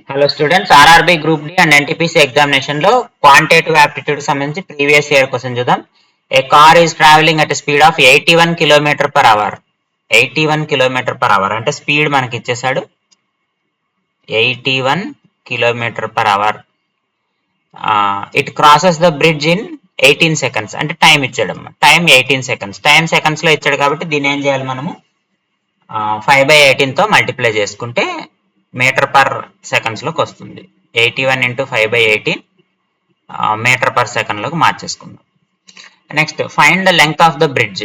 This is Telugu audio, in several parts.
Hello students, RRB group D and NTPC examination లో క్వాంటిటేటివ్ యాప్టిట్యూడ్ సంబంధించి ప్రీవియస్ ఇయర్ క్వశ్చన్ చూద్దాం. A car is travelling at speed of 81 kilometre per hour. 81 kilometre per hour అంటే స్పీడ్ మనకి ఇచ్చేసాడు 81 kilometre per hour. It crosses the bridge in 18 seconds అంటే టైం ఇచ్చాడు. Time 18 seconds. టైం సెకండ్స్ లో ఇచ్చాడు కాబట్టి దీన్ని ఏం చేయాలి మనము 5/18 తో మల్టిప్లై చేసుకుంటే మీటర్ పర్ సెకండ్స్ లోకి వస్తుంది. 81 ఇంటూ 5/18 మీటర్ పర్ సెకండ్ లోకి మార్చేసుకుందాం. Next find the length of the bridge.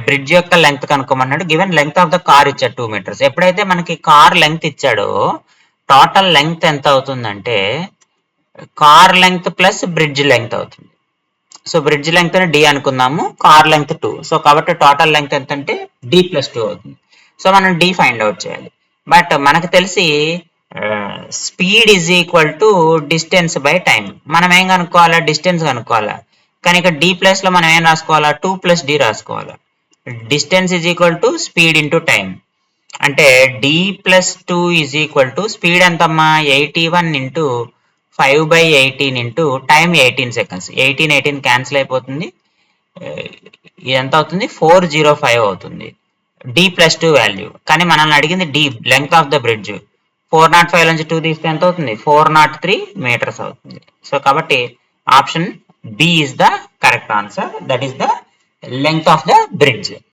Bridge యొక్క లెంగ్త్ కనుక్కోమన్నాడు. Given length of the car ఇచ్చాడు 2 మీటర్స్. ఎప్పుడైతే మనకి కార్ లెంగ్త్ ఇచ్చాడో టోటల్ లెంగ్త్ ఎంత అవుతుందంటే car length plus bridge length అవుతుంది. సో బ్రిడ్జ్ లెంగ్త్ డి అనుకుందాము, కార్ లెంగ్త్ 2. సో కాబట్టి టోటల్ లెంగ్త్ ఎంత అంటే d+2 అవుతుంది. సో మనం డి ఫైండ్ అవుట్ చేయాలి. బట్ మనకు తెలిసి speed is equal to distance by time. మనం ఏం కనుక్కోవాలా? డిస్టెన్స్ కనుక్కోవాలా. కానీ ఇక్కడ డి ప్లస్ లో మనం ఏం రాసుకోవాలా? 2 + d రాసుకోవాలా. Distance is equal to speed into time అంటే d+2 is equal to speed ఎంతమ్మా 81 into 5/18 into time 18 seconds. 18 cancel అయిపోతుంది. ఇది ఎంత అవుతుంది? 405 అవుతుంది d+2 వాల్యూ. కానీ మనల్ని అడిగింది the length of the bridge. 405 నుంచి 2 తీస్తే ఎంత అవుతుంది? 403 మీటర్స్ అవుతుంది. సో కాబట్టి option B is the correct answer. That is the length of the bridge.